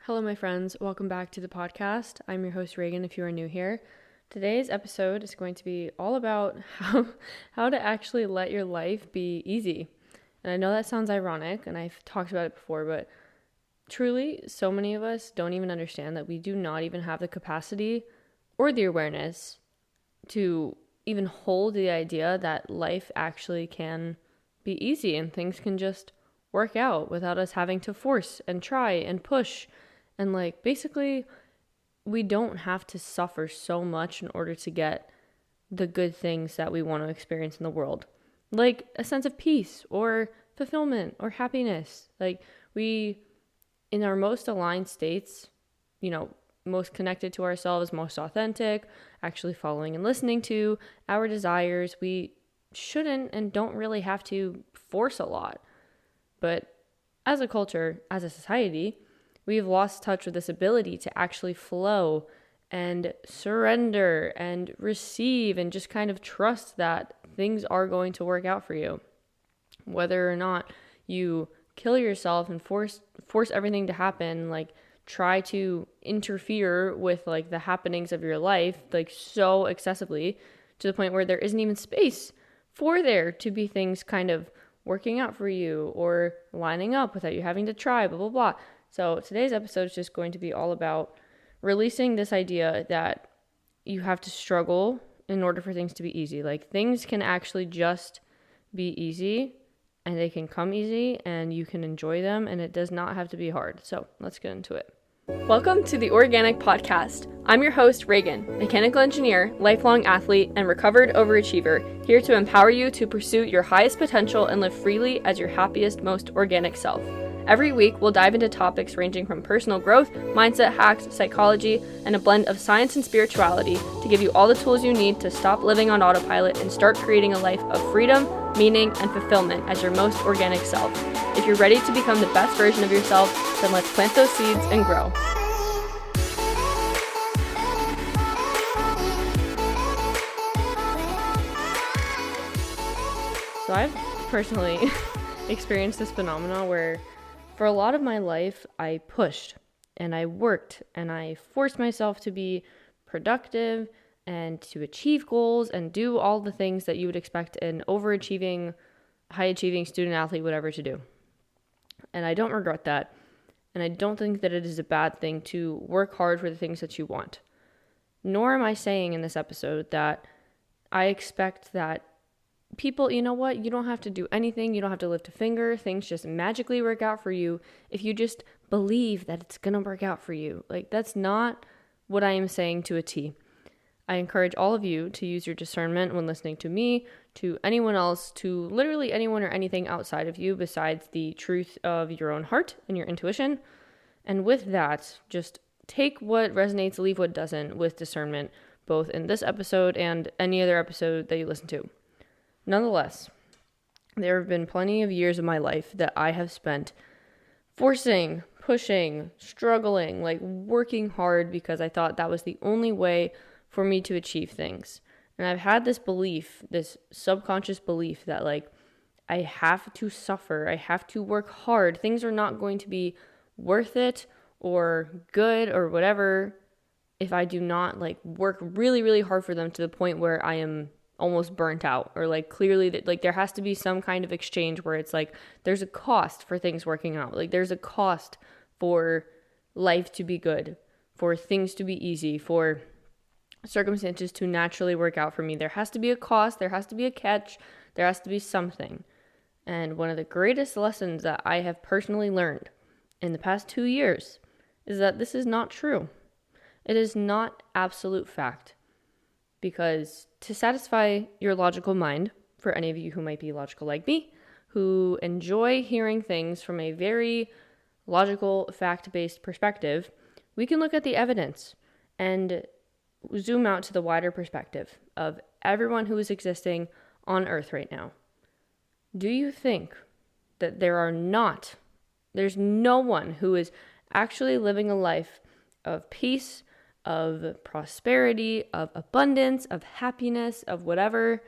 Hello, my friends. Welcome back to the podcast. I'm your host, Reagan, if you are new here. Today's episode is going to be all about how to actually let your life be easy. And I know that sounds ironic, and I've talked about it before, but truly, so many of us don't even understand that we do not even have the capacity or the awareness to even hold the idea that life actually can be easy and things can just work out without us having to force and try and push. And basically, we don't have to suffer so much in order to get the good things that we want to experience in the world. Like a sense of peace or fulfillment or happiness. We, in our most aligned states, most connected to ourselves, most authentic, actually following and listening to our desires, we shouldn't and don't really have to force a lot. But as a culture, as a society, we've lost touch with this ability to actually flow and surrender and receive and just kind of trust that things are going to work out for you. Whether or not you kill yourself and force everything to happen, try to interfere with the happenings of your life so excessively to the point where there isn't even space for there to be things kind of working out for you or lining up without you having to try, blah, blah, blah. So today's episode is just going to be all about releasing this idea that you have to struggle in order for things to be easy. Things can actually just be easy and they can come easy and you can enjoy them and it does not have to be hard. So let's get into it. Welcome to the Oreaganic podcast. I'm your host, Reagan, mechanical engineer, lifelong athlete, and recovered overachiever, here to empower you to pursue your highest potential and live freely as your happiest, most organic self. Every week, we'll dive into topics ranging from personal growth, mindset hacks, psychology, and a blend of science and spirituality to give you all the tools you need to stop living on autopilot and start creating a life of freedom, meaning, and fulfillment as your most organic self. If you're ready to become the best version of yourself, then let's plant those seeds and grow. So I've personally experienced this phenomenon where for a lot of my life, I pushed and I worked and I forced myself to be productive and to achieve goals and do all the things that you would expect an overachieving, high-achieving student athlete would ever to do. And I don't regret that. And I don't think that it is a bad thing to work hard for the things that you want. Nor am I saying in this episode that I expect that people, you know what, you don't have to do anything, you don't have to lift a finger, things just magically work out for you if you just believe that it's gonna work out for you. That's not what I am saying to a T. I encourage all of you to use your discernment when listening to me, to anyone else, to literally anyone or anything outside of you besides the truth of your own heart and your intuition. And with that, just take what resonates, leave what doesn't with discernment, both in this episode and any other episode that you listen to. Nonetheless, there have been plenty of years of my life that I have spent forcing, pushing, struggling, working hard because I thought that was the only way for me to achieve things. And I've had this belief, this subconscious belief that I have to suffer, I have to work hard. Things are not going to be worth it or good or whatever if I do not work really, really hard for them to the point where I am almost burnt out or clearly that there has to be some kind of exchange where it's there's a cost for things working out. There's a cost for life to be good, for things to be easy, for circumstances to naturally work out for me. There has to be a cost, there has to be a catch, there has to be something. And one of the greatest lessons that I have personally learned in the past 2 years is that this is not true. It is not absolute fact. Because to satisfy your logical mind, for any of you who might be logical like me, who enjoy hearing things from a very logical, fact-based perspective, we can look at the evidence and zoom out to the wider perspective of everyone who is existing on Earth right now. Do you think that there's no one who is actually living a life of peace, of prosperity, of abundance, of happiness, of whatever,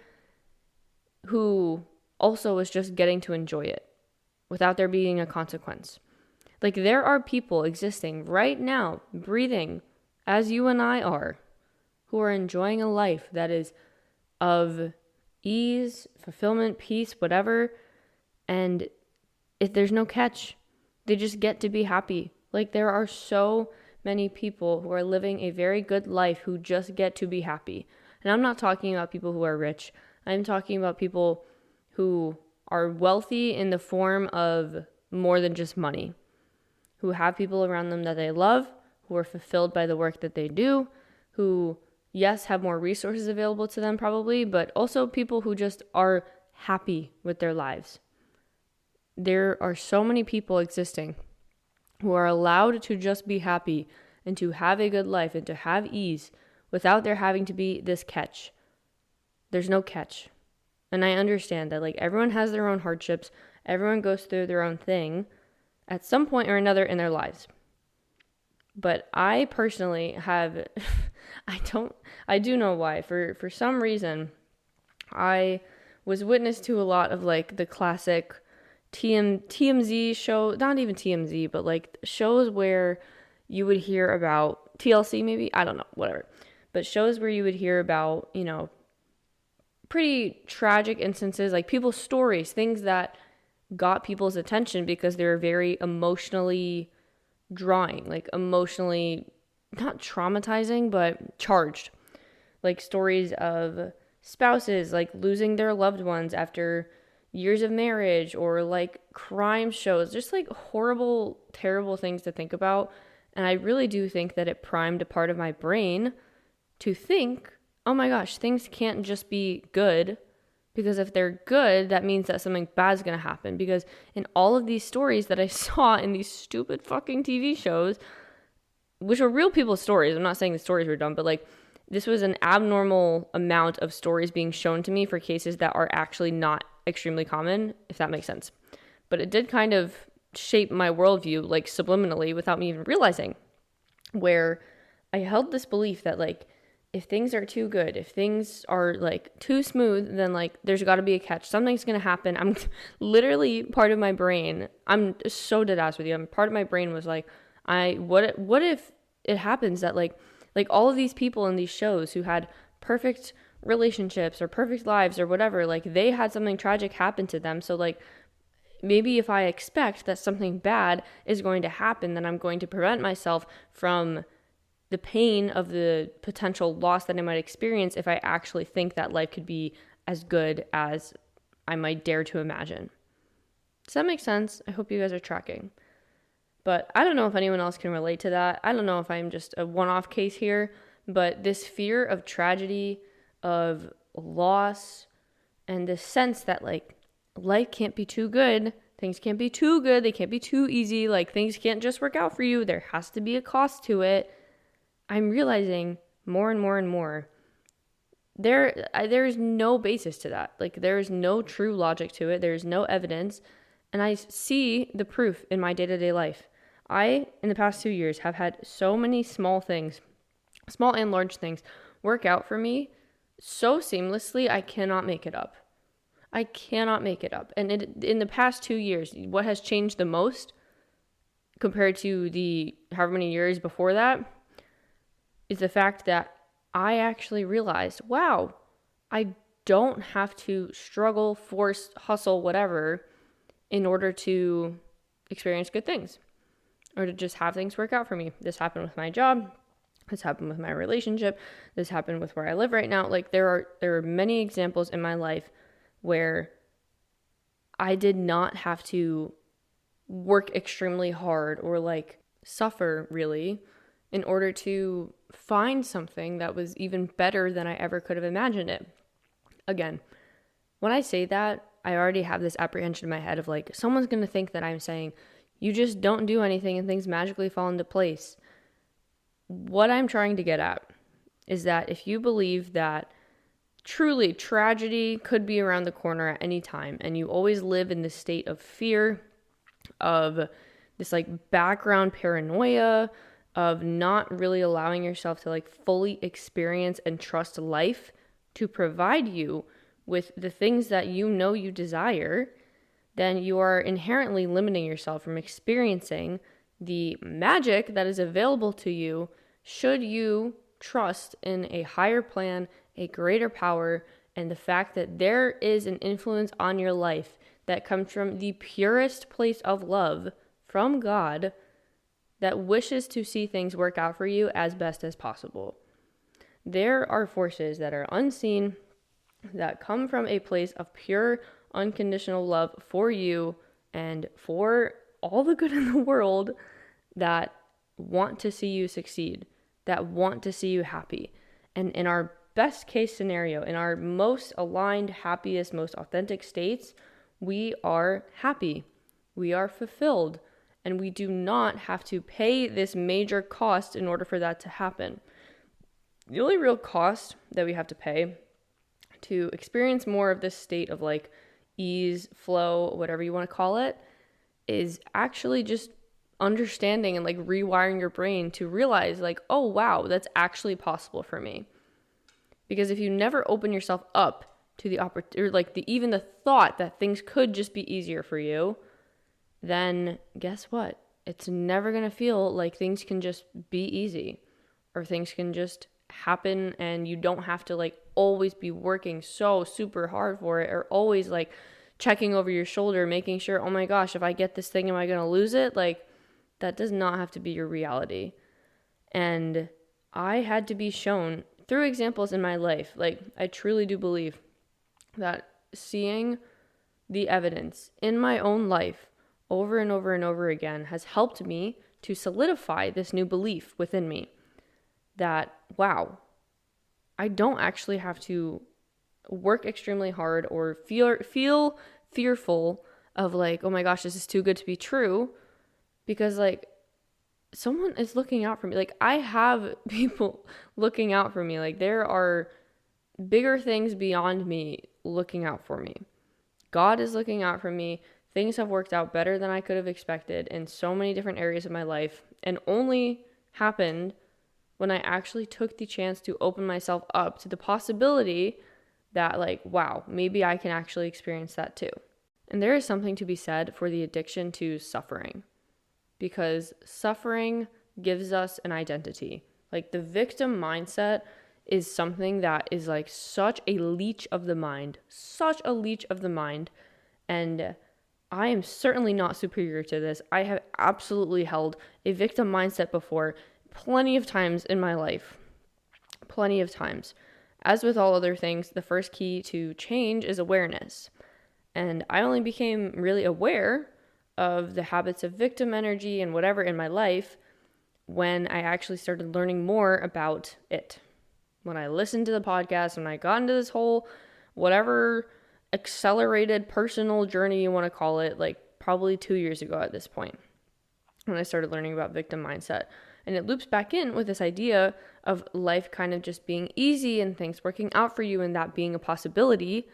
who also is just getting to enjoy it without there being a consequence? Like, there are people existing right now, breathing as you and I are, who are enjoying a life that is of ease, fulfillment, peace, whatever. And if there's no catch, they just get to be happy. Like, there are so many people who are living a very good life who just get to be happy. And I'm not talking about people who are rich. I'm talking about people who are wealthy in the form of more than just money, who have people around them that they love, who are fulfilled by the work that they do, who, yes, have more resources available to them probably, but also people who just are happy with their lives. There are so many people existing who are allowed to just be happy and to have a good life and to have ease without there having to be this catch. There's no catch. And I understand that, like, everyone has their own hardships. Everyone goes through their own thing at some point or another in their lives. But I personally have, I do know why. For some reason, I was witness to a lot of, like, the classic TMZ show, not even TMZ, but like shows where you would hear about TLC maybe, I don't know, whatever. But shows where you would hear about, you know, pretty tragic instances, like people's stories, things that got people's attention because they were very emotionally drawing, like emotionally, not traumatizing, but charged. Like stories of spouses, like losing their loved ones after years of marriage, or like crime shows, just like horrible, terrible things to think about. And I really do think that it primed a part of my brain to think, oh my gosh, things can't just be good, because if they're good, that means that something bad is going to happen. Because in all of these stories that I saw in these stupid fucking TV shows, which were real people's stories, I'm not saying the stories were dumb, but like this was an abnormal amount of stories being shown to me for cases that are actually not extremely common, if that makes sense. But it did kind of shape my worldview, like subliminally, without me even realizing, where I held this belief that like if things are too good, if things are like too smooth, then like there's got to be a catch. Something's going to happen. I'm literally, part of my brain, I'm so dead ass with you. Part of my brain was like, what if it happens that like all of these people in these shows who had perfect relationships or perfect lives or whatever, like they had something tragic happen to them. So like maybe if I expect that something bad is going to happen, then I'm going to prevent myself from the pain of the potential loss that I might experience if I actually think that life could be as good as I might dare to imagine. Does that make sense? I hope you guys are tracking. But I don't know if anyone else can relate to that. I don't know if I'm just a one-off case here, but this fear of tragedy, of loss, and this sense that like life can't be too good, things can't be too good, they can't be too easy, like things can't just work out for you, there has to be a cost to it. I'm realizing more and more and more there is no basis to that. Like there is no true logic to it. There is no evidence. And I see the proof in my day-to-day life. I, in the past 2 years, have had so many small things, small and large things, work out for me so seamlessly, I cannot make it up. I cannot make it up. And in the past 2 years, what has changed the most compared to the however many years before that is the fact that I actually realized, wow, I don't have to struggle, force, hustle, whatever, in order to experience good things or to just have things work out for me. This happened with my job. This happened with my relationship. This happened with where I live right now. Like there are many examples in my life where I did not have to work extremely hard or like suffer really in order to find something that was even better than I ever could have imagined it. Again, when I say that, I already have this apprehension in my head of like, someone's going to think that I'm saying, you just don't do anything and things magically fall into place. What I'm trying to get at is that if you believe that truly tragedy could be around the corner at any time, and you always live in this state of fear, of this like background paranoia, of not really allowing yourself to like fully experience and trust life to provide you with the things that you know you desire, then you are inherently limiting yourself from experiencing the magic that is available to you should you trust in a higher plan, a greater power, and the fact that there is an influence on your life that comes from the purest place of love from God that wishes to see things work out for you as best as possible. There are forces that are unseen that come from a place of pure, unconditional love for you and for all the good in the world that want to see you succeed, that want to see you happy. And in our best case scenario, in our most aligned, happiest, most authentic states, we are happy, we are fulfilled, and we do not have to pay this major cost in order for that to happen. The only real cost that we have to pay to experience more of this state of like ease, flow, whatever you want to call it, is actually just understanding and like rewiring your brain to realize like, oh wow, that's actually possible for me. Because if you never open yourself up to the opportunity, or like even the thought that things could just be easier for you, then guess what? It's never going to feel like things can just be easy or things can just happen and you don't have to like always be working so super hard for it or always like checking over your shoulder, making sure, oh my gosh, if I get this thing, am I going to lose it? Like that does not have to be your reality. And I had to be shown through examples in my life. Like I truly do believe that seeing the evidence in my own life over and over and over again has helped me to solidify this new belief within me that, wow, I don't actually have to work extremely hard or feel fearful of like, oh my gosh, this is too good to be true, because like someone is looking out for me. Like I have people looking out for me. Like there are bigger things beyond me looking out for me. God is looking out for me. Things have worked out better than I could have expected in so many different areas of my life, and only happened when I actually took the chance to open myself up to the possibility that like, wow, maybe I can actually experience that too. And there is something to be said for the addiction to suffering, because suffering gives us an identity. Like the victim mindset is something that is like such a leech of the mind. And I am certainly not superior to this. I have absolutely held a victim mindset before plenty of times in my life. Plenty of times. As with all other things, the first key to change is awareness. And I only became really aware of the habits of victim energy and whatever in my life when I actually started learning more about it. When I listened to the podcast, when I got into this whole whatever accelerated personal journey you want to call it, like probably 2 years ago at this point, when I started learning about victim mindset. And it loops back in with this idea of life kind of just being easy and things working out for you and that being a possibility.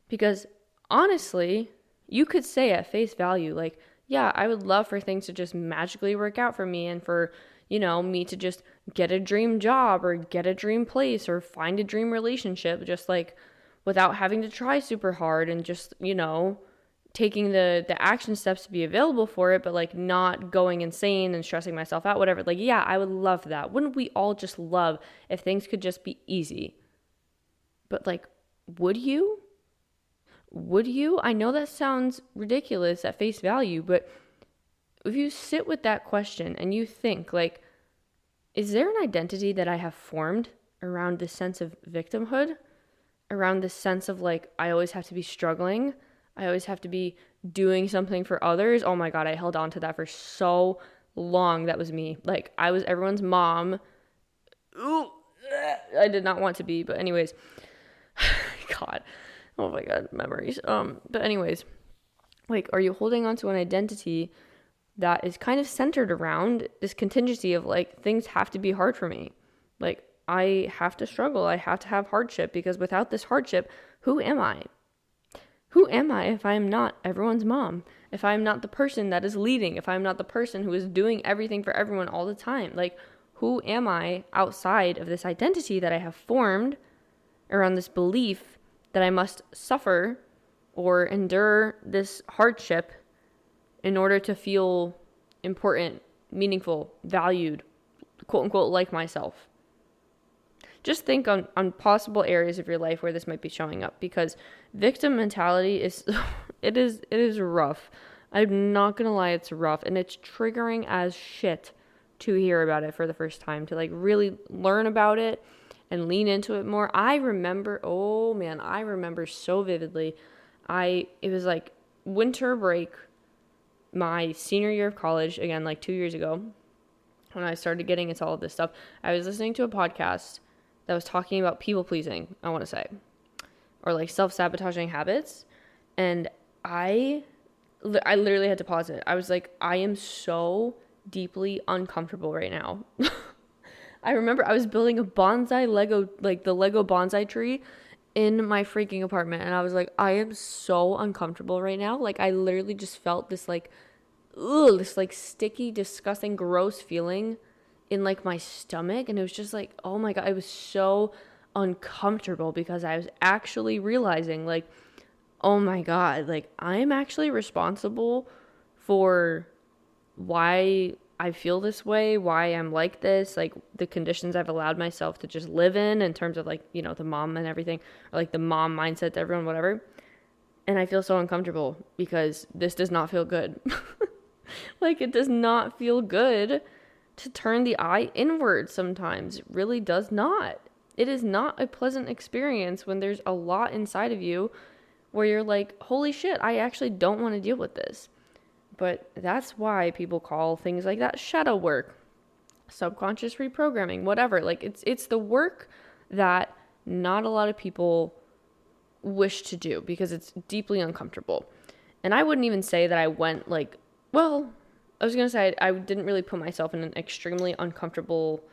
Because honestly, you could say at face value, like, yeah, I would love for things to just magically work out for me and for, me to just get a dream job or get a dream place or find a dream relationship, just like without having to try super hard and just, taking the action steps to be available for it, but like not going insane and stressing myself out, whatever. Like, yeah, I would love that. Wouldn't we all just love if things could just be easy? But like, would you? Would you? I know that sounds ridiculous at face value, but if you sit with that question and you think like, is there an identity that I have formed around this sense of victimhood? Around this sense of like, I always have to be struggling. I always have to be doing something for others. Oh my God, I held on to that for so long. That was me. Like I was everyone's mom. Ooh, I did not want to be, but anyways, God, oh my God, memories. But anyways, like, are you holding on to an identity that is kind of centered around this contingency of like, things have to be hard for me. Like I have to struggle. I have to have hardship, because without this hardship, who am I? Who am I if I am not everyone's mom? If I am not the person that is leading? If I'm not the person who is doing everything for everyone all the time? Like, who am I outside of this identity that I have formed around this belief that I must suffer or endure this hardship in order to feel important meaningful, valued, quote unquote, like myself. Just think on possible areas of your life where this might be showing up, because victim mentality is, it is rough. I'm not going to lie, it's rough, and it's triggering as shit to hear about it for the first time, to like really learn about it and lean into it more. I remember so vividly. It was like winter break, my senior year of college, again, like 2 years ago, when I started getting into all of this stuff. I was listening to a podcast that was talking about people pleasing, I want to say, or like self-sabotaging habits. And I literally had to pause it. I was like, I am so deeply uncomfortable right now. I remember I was building a bonsai Lego, like the Lego bonsai tree in my freaking apartment. And I was like, I am so uncomfortable right now. Like I literally just felt this like, this like sticky, disgusting, gross feeling in like my stomach. And it was just like, oh my God, it was so uncomfortable because I was actually realizing like, oh my God, like I'm actually responsible for why I feel this way, why I'm like this, like the conditions I've allowed myself to just live in terms of like, you know, the mom and everything, or like the mom mindset to everyone, whatever. And I feel so uncomfortable because this does not feel good. Like it does not feel good to turn the eye inward sometimes. It really does not. It is not a pleasant experience when there's a lot inside of you where you're like, holy shit, I actually don't want to deal with this. But that's why people call things like that shadow work, subconscious reprogramming, whatever. Like it's the work that not a lot of people wish to do because it's deeply uncomfortable. And I wouldn't even say that I went like, well, I was going to say I didn't really put myself in an extremely uncomfortable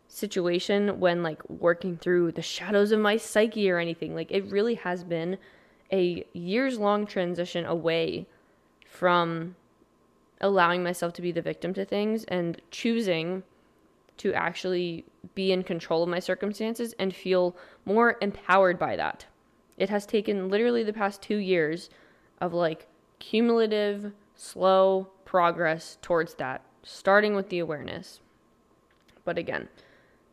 situation when like working through the shadows of my psyche or anything. Like it really has been a years-long transition away from allowing myself to be the victim to things and choosing to actually be in control of my circumstances and feel more empowered by that. It has taken literally the past 2 years of like cumulative, slow progress towards that, starting with the awareness. But again,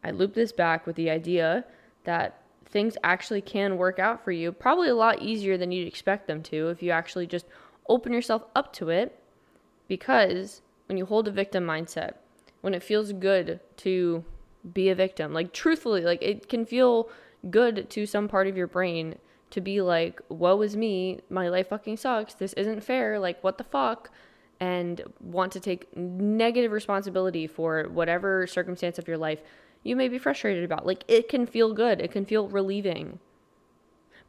I loop this back with the idea that things actually can work out for you, probably a lot easier than you'd expect them to if you actually just open yourself up to it. Because when you hold a victim mindset, when it feels good to be a victim, like truthfully, like it can feel good to some part of your brain to be like, woe is me, my life fucking sucks, this isn't fair, like what the fuck, and want to take negative responsibility for whatever circumstance of your life you may be frustrated about. Like it can feel good, it can feel relieving.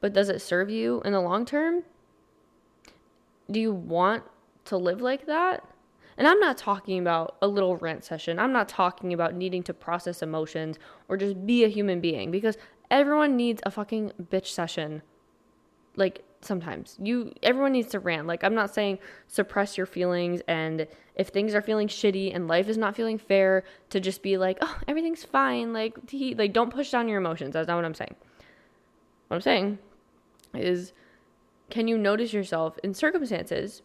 But does it serve you in the long term? Do you want to live like that? And I'm not talking about a little rant session. I'm not talking about needing to process emotions or just be a human being, because everyone needs a fucking bitch session. Like sometimes everyone needs to rant. Like I'm not saying suppress your feelings, and if things are feeling shitty and life is not feeling fair, to just be like, oh, everything's fine. Like don't push down your emotions. That's not what I'm saying. What I'm saying is, can you notice yourself in circumstances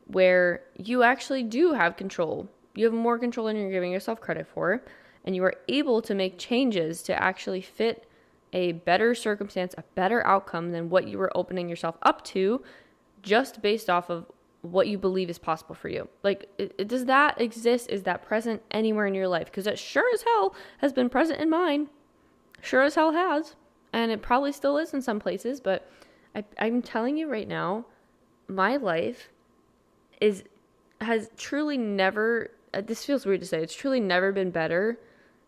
where you actually do have control? You have more control than you're giving yourself credit for, and you are able to make changes to actually fit a better circumstance, a better outcome than what you were opening yourself up to, just based off of what you believe is possible for you. Like, does that exist? Is that present anywhere in your life? Because it sure as hell has been present in mine. Sure as hell has. And it probably still is in some places, but I'm telling you right now, my life has truly never, this feels weird to say, it's truly never been better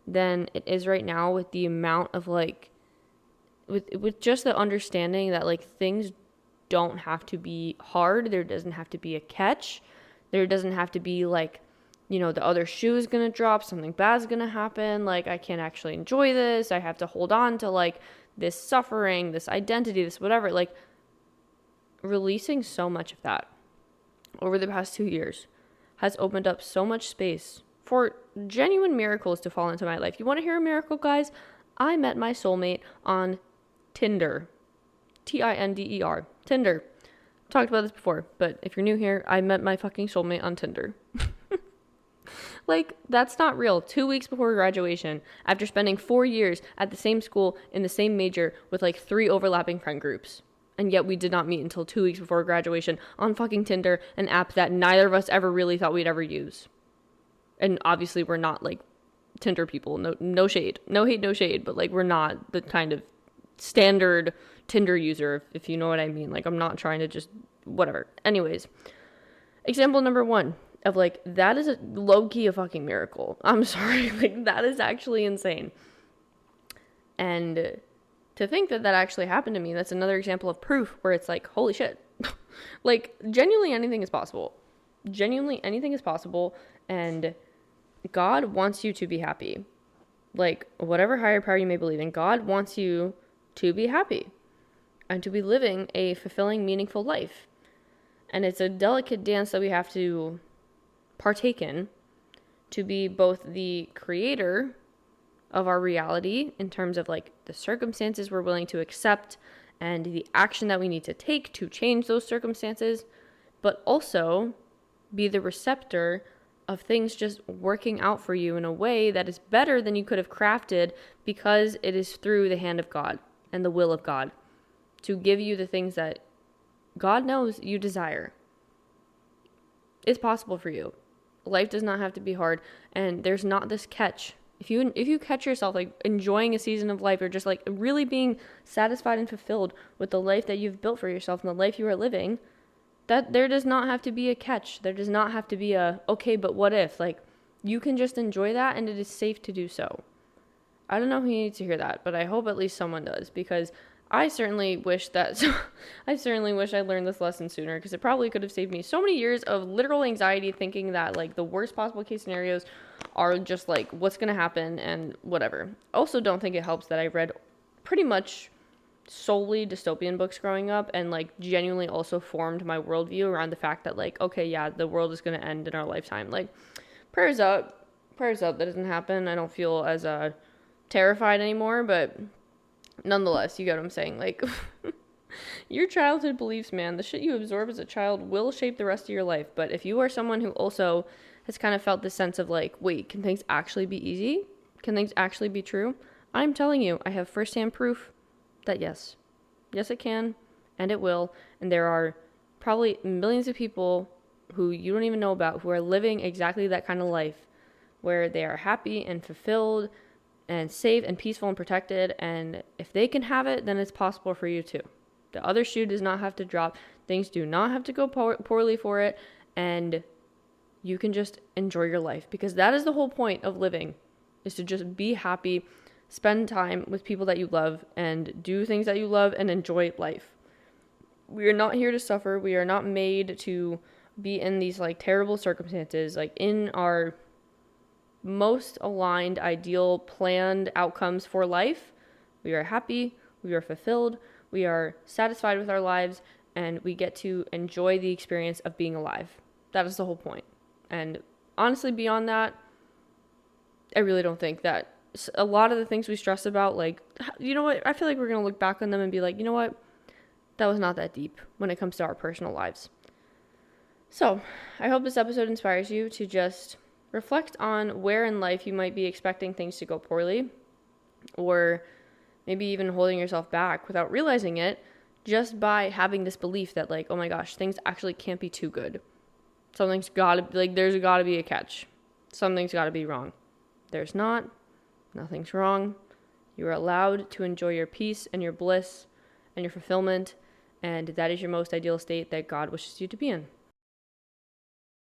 than it is right now, with the amount of like, with just the understanding that like things don't have to be hard. There doesn't have to be a catch. There doesn't have to be like, you know, the other shoe is going to drop, something bad is going to happen. Like I can't actually enjoy this. I have to hold on to like this suffering, this identity, this whatever. Like releasing so much of that over the past 2 years has opened up so much space for genuine miracles to fall into my life. You want to hear a miracle, guys? I met my soulmate on Tinder. Tinder. Tinder. Talked about this before, but if you're new here, I met my fucking soulmate on Tinder. Like, that's not real. 2 weeks before graduation, after spending 4 years at the same school in the same major with like 3 overlapping friend groups. And yet we did not meet until 2 weeks before graduation on fucking Tinder, an app that neither of us ever really thought we'd ever use. And obviously we're not like Tinder people. No shade. No hate, no shade. But like, we're not the kind of standard Tinder user, if you know what I mean. Like, I'm not trying to just whatever. Anyways, example number 1 of like, that is a low-key a fucking miracle. I'm sorry. Like, that is actually insane. And to think that that actually happened to me, that's another example of proof where it's like, holy shit. Like, genuinely anything is possible. Genuinely anything is possible, and God wants you to be happy. Like, whatever higher power you may believe in, God wants you to be happy and to be living a fulfilling, meaningful life. And it's a delicate dance that we have to partake in, to be both the creator of our reality in terms of like the circumstances we're willing to accept and the action that we need to take to change those circumstances, but also be the receptor of things just working out for you in a way that is better than you could have crafted, because it is through the hand of God and the will of God to give you the things that God knows you desire. It's possible for you. Life does not have to be hard, and there's not this catch. If you catch yourself like enjoying a season of life, or just like really being satisfied and fulfilled with the life that you've built for yourself and the life you are living, that there does not have to be a catch. There does not have to be a, okay, but what if? Like, you can just enjoy that, and it is safe to do so. I don't know who needs to hear that, but I hope at least someone does, because I certainly wish I learned this lesson sooner, because it probably could have saved me so many years of literal anxiety, thinking that like the worst possible case scenarios are just like what's going to happen and whatever. Also, don't think it helps that I read pretty much solely dystopian books growing up, and like genuinely also formed my worldview around the fact that like, okay, yeah, the world is going to end in our lifetime. Like, prayers up that doesn't happen. I don't feel as terrified anymore, but nonetheless, you get what I'm saying. Like, your childhood beliefs, man, the shit you absorb as a child will shape the rest of your life. But if you are someone who also has kind of felt this sense of like, wait, can things actually be easy? Can things actually be true? I'm telling you, I have firsthand proof that yes, it can, and it will. And there are probably millions of people who you don't even know about who are living exactly that kind of life, where they are happy and fulfilled and safe and peaceful and protected. And if they can have it, then it's possible for you too. The other shoe does not have to drop. Things do not have to go poorly for it. And you can just enjoy your life, because that is the whole point of living, is to just be happy, spend time with people that you love, and do things that you love, and enjoy life. We are not here to suffer. We are not made to be in these like terrible circumstances. Like, in our most aligned, ideal, planned outcomes for life, we are happy, we are fulfilled, we are satisfied with our lives, and we get to enjoy the experience of being alive. That is the whole point. And honestly, beyond that, I really don't think that a lot of the things we stress about, like, you know what, I feel like we're going to look back on them and be like, you know what, that was not that deep when it comes to our personal lives. So I hope this episode inspires you to just reflect on where in life you might be expecting things to go poorly, or maybe even holding yourself back without realizing it, just by having this belief that like, oh my gosh, things actually can't be too good. Something's gotta, like, there's gotta be a catch. Something's gotta be wrong. There's not. Nothing's wrong. You are allowed to enjoy your peace and your bliss and your fulfillment, and that is your most ideal state that God wishes you to be in.